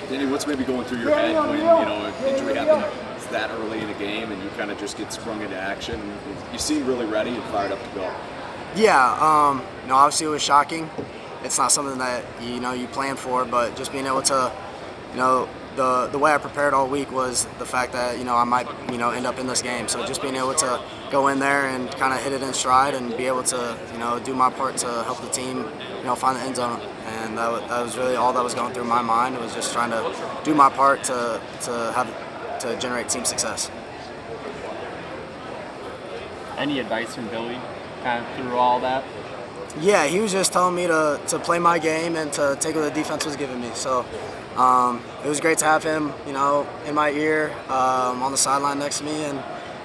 Danny, what's maybe going through your head when an injury happens that early in a game and you kind of just get sprung into action? You seem really ready and fired up to go. Yeah, obviously it was shocking. It's not something that you plan for, but just being able to, the way I prepared all week was the fact that I might end up in this game. So just being able to go in there and kind of hit it in stride and be able to do my part to help the team find the end zone. And that was really all that was going through my mind. It was just trying to do my part to generate team success. Any advice from Billy kind of through all that? Yeah, he was just telling me to play my game and to take what the defense was giving me. So it was great to have him, in my ear, on the sideline next to me. And,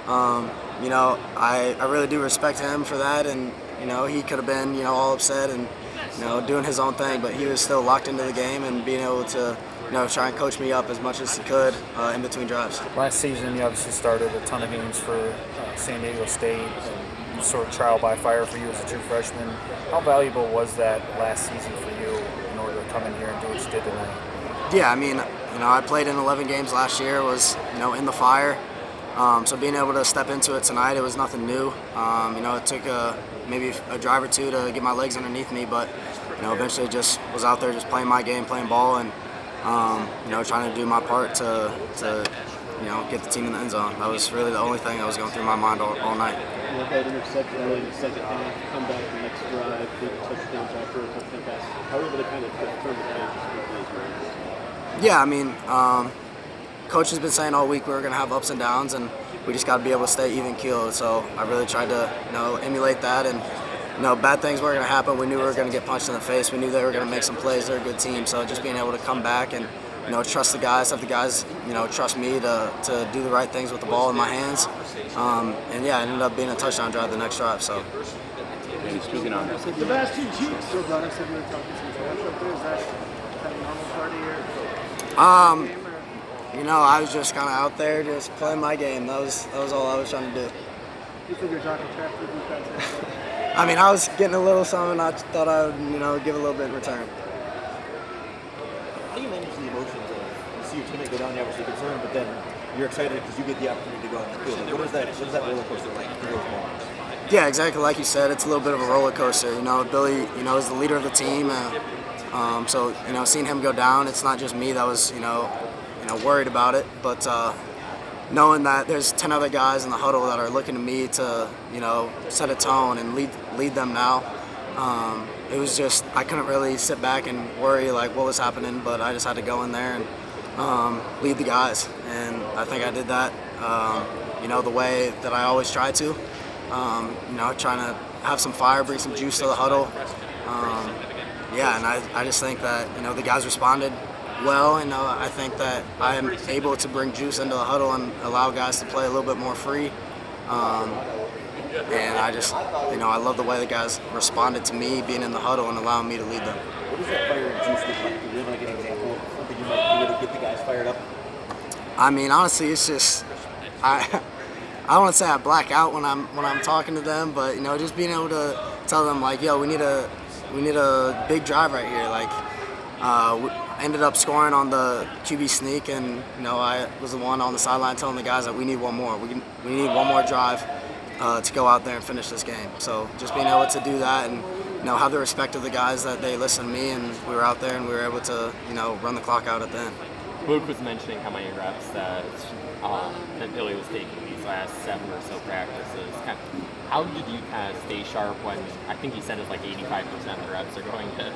I really do respect him for that. And, he could have been, all upset and, doing his own thing. But he was still locked into the game and being able to, try and coach me up as much as he could in between drives. Last season, you obviously started a ton of games for San Diego State. And sort of trial by fire for you as a true freshman. How valuable was that last season for you in order to come in here and do what you did tonight? Yeah, I mean, I played in 11 games last year, was, in the fire. So being able to step into it tonight, it was nothing new. It took maybe a drive or two to get my legs underneath me, but, eventually just was out there just playing my game, playing ball, and, trying to do my part to get the team in the end zone. That was really the only thing that was going through my mind all night. That interception early in the second half, come back the next drive, big touchdowns after a touchdown pass. How were you able to kind of turn the page? Yeah, I mean, coach has been saying all week we were going to have ups and downs, and we just got to be able to stay even keeled. So I really tried to, emulate that. And bad things were going to happen. We knew we were going to get punched in the face. We knew they were going to make some plays. They're a good team. So just being able to come back and trust the guys, have the guys, trust me to do the right things with the ball in my hands. And yeah, it ended up being a touchdown drive the next drive. So. And speaking on that. Sebastian Cheeks. So Brother said we were talking some trash up there. Is that kind of normal part of your game? I was just kind of out there just playing my game. That was all I was trying to do. You think you're talking trash to the defense? I mean, I was getting a little something. I thought I would, give a little bit in return. How do you manage the emotions of you see your teammate go down, you're obviously concerned, but then you're excited because you get the opportunity to go on the field? What is that roller coaster like through those moments? Yeah, exactly like you said. It's a little bit of a roller coaster. Billy, is the leader of the team. So seeing him go down, it's not just me that was worried about it, but knowing that there's 10 other guys in the huddle that are looking to me to set a tone and lead them now. It was just, I couldn't really sit back and worry like what was happening, but I just had to go in there and lead the guys. And I think I did that, the way that I always try to. Trying to have some fire, bring some juice to the huddle. And I just think that, the guys responded well, and I think that I am able to bring juice into the huddle and allow guys to play a little bit more free. And I just, I love the way the guys responded to me being in the huddle and allowing me to lead them. What does that fire and juice look like? Do you have like an example of something you might do to get the guys fired up? I mean, honestly, it's just, I don't want to say I black out when I'm talking to them, but just being able to tell them like, yo, we need a big drive right here. Like, we ended up scoring on the QB sneak, and I was the one on the sideline telling the guys that we need one more. We need one more drive to go out there and finish this game. So just being able to do that and have the respect of the guys that they listened to me, and we were out there and we were able to run the clock out at the end. Luke was mentioning how many reps that Billy was taking these last 7 or so practices. How did you kind of stay sharp when I think he said it's like 85% of the reps are going to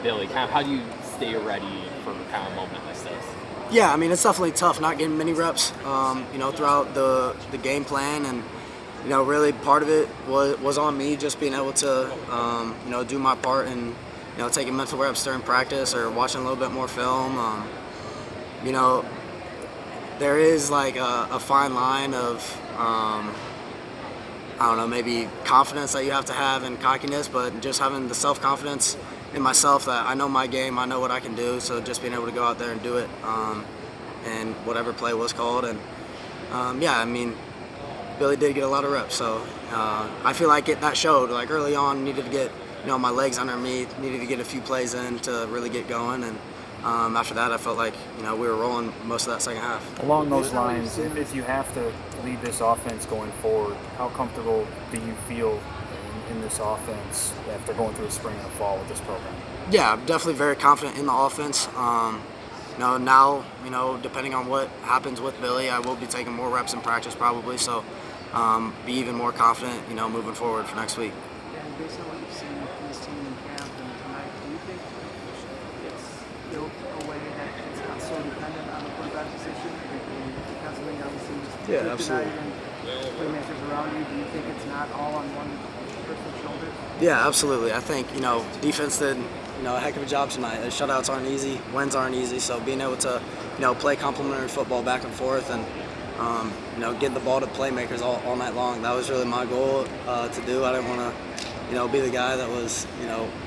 Billy? How do you stay ready for kind of a moment like this? Yeah, I mean, it's definitely tough not getting many reps, throughout the game plan. And, really part of it was on me just being able to, do my part and, taking mental reps during practice or watching a little bit more film. There is like a fine line of, maybe confidence that you have to have and cockiness, but just having the self-confidence in myself that I know my game, I know what I can do. So just being able to go out there and do it, and whatever play was called. And Billy did get a lot of reps. So I feel like that showed. Like early on, needed to get my legs under me, needed to get a few plays in to really get going. And after that, I felt like we were rolling most of that second half. Along those lines, if you have to lead this offense going forward, how comfortable do you feel in this offense after going through a spring and a fall with this program? Yeah, I'm definitely very confident in the offense. Now, depending on what happens with Billy, I will be taking more reps in practice probably, so be even more confident, moving forward for next week. And based on what you've seen from this team in camp and tonight, do you think it's built a way that it's not so dependent on the quarterback position? Defensively, obviously, Yeah, tonight absolutely. and playmakers around you. Do you think it's not all on one person's shoulders? Yeah, absolutely. I think, defense did, a heck of a job tonight. The shutouts aren't easy, wins aren't easy, so being able to, play complementary football back and forth and, get the ball to playmakers all night long, that was really my goal to do. I didn't want to, be the guy that was,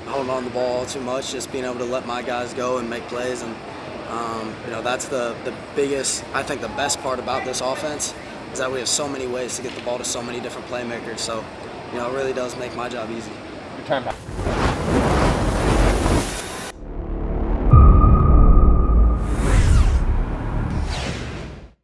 holding on to the ball too much, just being able to let my guys go and make plays. And, that's the biggest, I think the best part about this offense is that we have so many ways to get the ball to so many different playmakers. So, it really does make my job easy. Your time back.